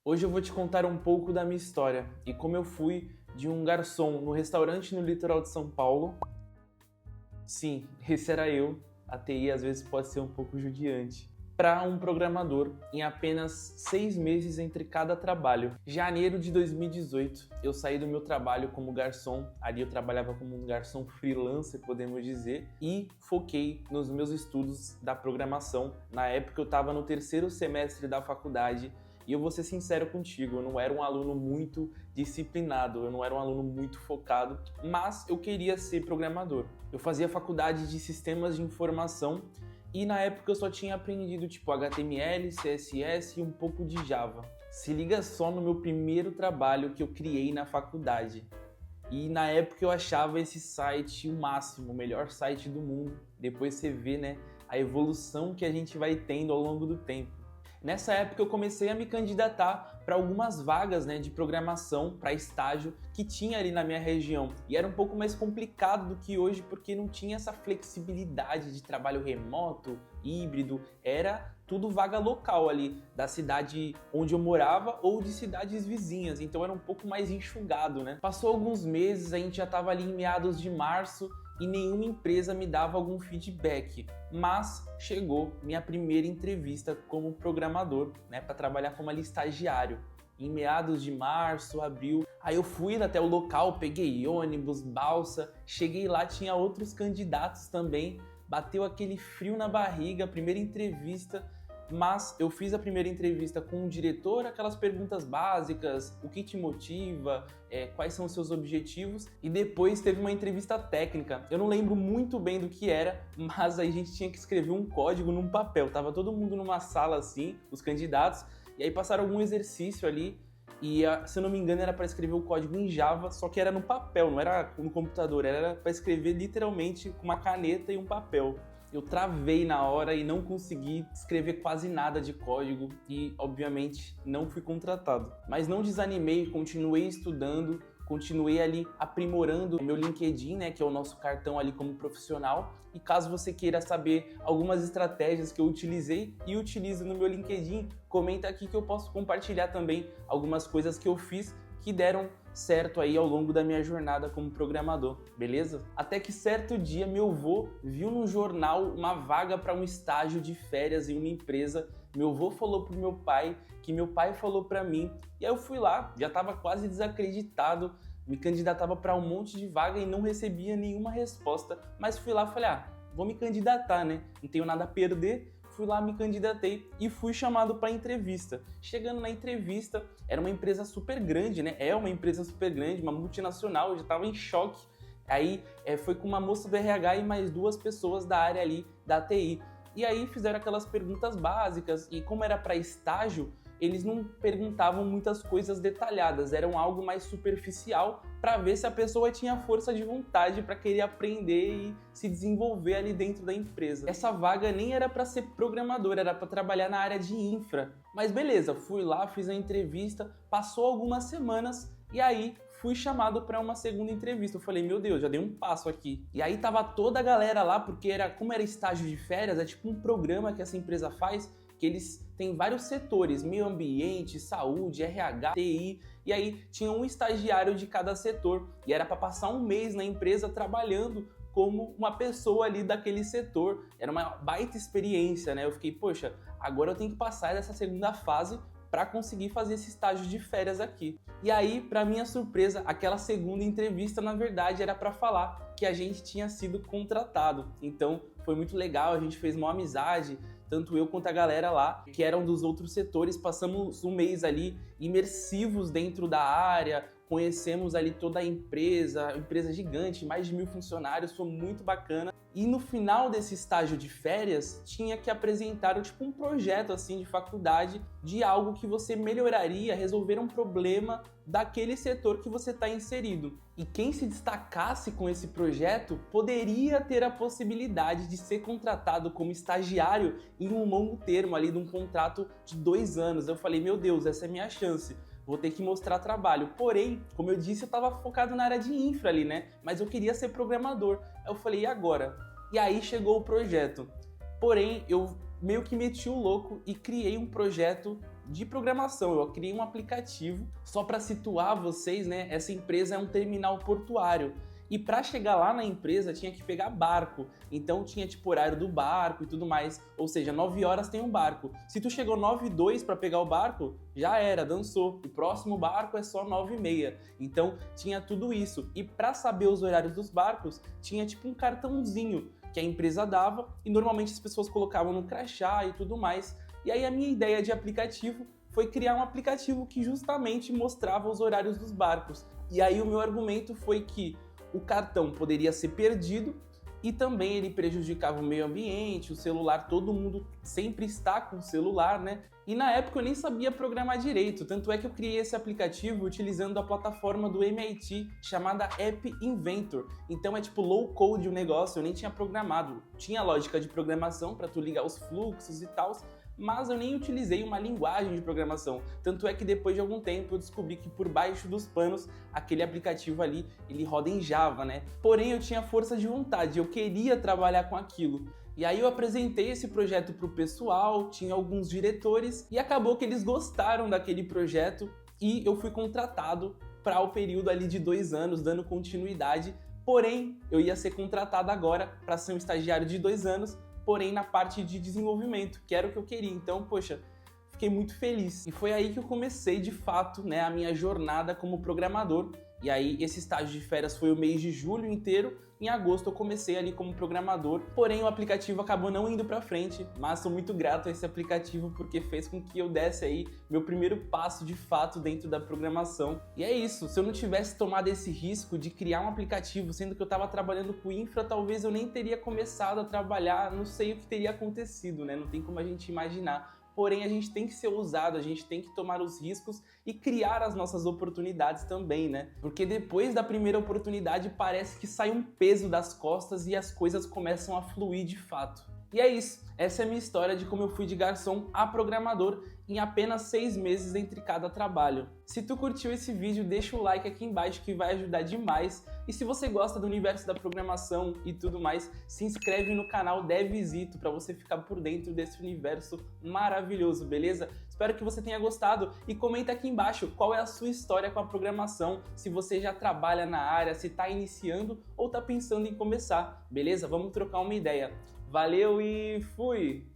Hoje eu vou te contar um pouco da minha história e como eu fui de um garçom no restaurante no litoral de São Paulo. Sim, esse era eu. A TI às vezes pode ser um pouco judiante. Para um programador em apenas 6 meses entre cada trabalho. Janeiro de 2018, eu saí do meu trabalho como garçom, ali eu trabalhava como um garçom freelancer, podemos dizer, e foquei nos meus estudos da programação. Na época eu estava no 3º semestre da faculdade e eu vou ser sincero contigo, eu não era um aluno muito disciplinado, eu não era um aluno muito focado, mas eu queria ser programador. Eu fazia faculdade de sistemas de informação e na época eu só tinha aprendido tipo HTML, CSS e um pouco de Java. Se liga só no meu primeiro trabalho que eu criei na faculdade. E na época eu achava esse site o máximo, o melhor site do mundo. Depois você vê, né, a evolução que a gente vai tendo ao longo do tempo. Nessa época eu comecei a me candidatar para algumas vagas, né, de programação para estágio que tinha ali na minha região. E era um pouco mais complicado do que hoje porque não tinha essa flexibilidade de trabalho remoto, híbrido, era tudo vaga local ali da cidade onde eu morava ou de cidades vizinhas, então era um pouco mais enxugado, né? Passou alguns meses, a gente já estava ali em meados de março e nenhuma empresa me dava algum feedback, mas chegou minha primeira entrevista como programador, né, para trabalhar como ali estagiário. Em meados de março, abril, aí eu fui até o local, peguei ônibus, balsa, cheguei lá, tinha outros candidatos também, bateu aquele frio na barriga, primeira entrevista, mas eu fiz a primeira entrevista com o diretor, aquelas perguntas básicas, o que te motiva, quais são os seus objetivos, e depois teve uma entrevista técnica. Eu não lembro muito bem do que era, mas aí a gente tinha que escrever um código num papel. Tava todo mundo numa sala assim, os candidatos, e aí passaram algum exercício ali, e se eu não me engano era para escrever o código em Java, só que era no papel, não era no computador, era para escrever literalmente com uma caneta e um papel. Eu travei na hora e não consegui escrever quase nada de código e, obviamente, não fui contratado. Mas não desanimei, continuei estudando, continuei ali aprimorando o meu LinkedIn, né, que é o nosso cartão ali como profissional. E caso você queira saber algumas estratégias que eu utilizei e utilizo no meu LinkedIn, comenta aqui que eu posso compartilhar também algumas coisas que eu fiz que deram certo aí ao longo da minha jornada como programador, beleza? Até que certo dia meu avô viu no jornal uma vaga para um estágio de férias em uma empresa. Meu avô falou pro meu pai, que meu pai falou para mim, e aí eu fui lá, já estava quase desacreditado, me candidatava para um monte de vaga e não recebia nenhuma resposta, mas fui lá e falei, vou me candidatar, né? Não tenho nada a perder. Fui lá, me candidatei e fui chamado para entrevista. Chegando na entrevista, era uma empresa super grande, né? É uma empresa super grande, uma multinacional, eu já estava em choque. Aí foi com uma moça do RH e mais 2 pessoas da área ali da TI. E aí fizeram aquelas perguntas básicas e como era para estágio, eles não perguntavam muitas coisas detalhadas, eram algo mais superficial para ver se a pessoa tinha força de vontade para querer aprender e se desenvolver ali dentro da empresa. Essa vaga nem era para ser programador, era para trabalhar na área de infra. Mas beleza, fui lá, fiz a entrevista, passou algumas semanas e aí fui chamado para uma segunda entrevista. Eu falei, meu Deus, já dei um passo aqui. E aí tava toda a galera lá, porque como era estágio de férias, é tipo um programa que essa empresa faz, que eles têm vários setores, meio ambiente, saúde, RH, TI, e aí tinha um estagiário de cada setor, e era para passar um mês na empresa trabalhando como uma pessoa ali daquele setor. Era uma baita experiência, né? Eu fiquei, poxa, agora eu tenho que passar dessa segunda fase para conseguir fazer esse estágio de férias aqui. E aí, para minha surpresa, aquela segunda entrevista, na verdade, era para falar que a gente tinha sido contratado. Então, foi muito legal, a gente fez uma amizade, tanto eu quanto a galera lá, que eram dos outros setores, passamos um mês ali imersivos dentro da área, conhecemos ali toda a empresa gigante, mais de 1.000 funcionários, foi muito bacana. E no final desse estágio de férias, tinha que apresentar tipo um projeto assim de faculdade de algo que você melhoraria, resolver um problema daquele setor que você está inserido. E quem se destacasse com esse projeto poderia ter a possibilidade de ser contratado como estagiário em um longo termo ali, de um contrato de 2 anos. Eu falei, meu Deus, essa é a minha chance. Vou ter que mostrar trabalho. Porém, como eu disse, eu estava focado na área de infra ali, né? Mas eu queria ser programador. Aí eu falei, e agora? E aí chegou o projeto. Porém, eu meio que meti o louco e criei um projeto de programação. Eu criei um aplicativo. Só para situar vocês, né? Essa empresa é um terminal portuário. E para chegar lá na empresa tinha que pegar barco, então tinha tipo horário do barco e tudo mais, ou seja, 9 horas tem um barco. Se tu chegou 9h02 para pegar o barco, já era, dançou. O próximo barco é só 9h30. Então tinha tudo isso. E para saber os horários dos barcos, tinha tipo um cartãozinho que a empresa dava e normalmente as pessoas colocavam no crachá e tudo mais. E aí a minha ideia de aplicativo foi criar um aplicativo que justamente mostrava os horários dos barcos. E aí o meu argumento foi que o cartão poderia ser perdido e também ele prejudicava o meio ambiente, o celular, todo mundo sempre está com o celular, né? E na época eu nem sabia programar direito, tanto é que eu criei esse aplicativo utilizando a plataforma do MIT chamada App Inventor. Então é tipo low code o negócio, eu nem tinha programado. Tinha lógica de programação para tu ligar os fluxos e tal, mas eu nem utilizei uma linguagem de programação. Tanto é que depois de algum tempo eu descobri que por baixo dos panos, aquele aplicativo ali, ele roda em Java, né? Porém eu tinha força de vontade, eu queria trabalhar com aquilo. E aí eu apresentei esse projeto pro pessoal, tinha alguns diretores, e acabou que eles gostaram daquele projeto e eu fui contratado para o período ali de 2 anos, dando continuidade. Porém, eu ia ser contratado agora para ser um estagiário de 2 anos, porém na parte de desenvolvimento, que era o que eu queria. Então, poxa, fiquei muito feliz. E foi aí que eu comecei, de fato, né, a minha jornada como programador. E aí, esse estágio de férias foi o mês de julho inteiro. Em agosto eu comecei ali como programador, porém o aplicativo acabou não indo pra frente, mas sou muito grato a esse aplicativo porque fez com que eu desse aí meu primeiro passo de fato dentro da programação. E é isso, se eu não tivesse tomado esse risco de criar um aplicativo, sendo que eu estava trabalhando com infra, talvez eu nem teria começado a trabalhar, não sei o que teria acontecido, né? Não tem como a gente imaginar. Porém, a gente tem que ser ousado, a gente tem que tomar os riscos e criar as nossas oportunidades também, né? Porque depois da primeira oportunidade parece que sai um peso das costas e as coisas começam a fluir de fato. E é isso, essa é a minha história de como eu fui de garçom a programador em apenas 6 meses entre cada trabalho. Se tu curtiu esse vídeo, deixa o like aqui embaixo que vai ajudar demais. E se você gosta do universo da programação e tudo mais, se inscreve no canal Devzito para você ficar por dentro desse universo maravilhoso, beleza? Espero que você tenha gostado e comenta aqui embaixo qual é a sua história com a programação, se você já trabalha na área, se está iniciando ou está pensando em começar, beleza? Vamos trocar uma ideia. Valeu e fui!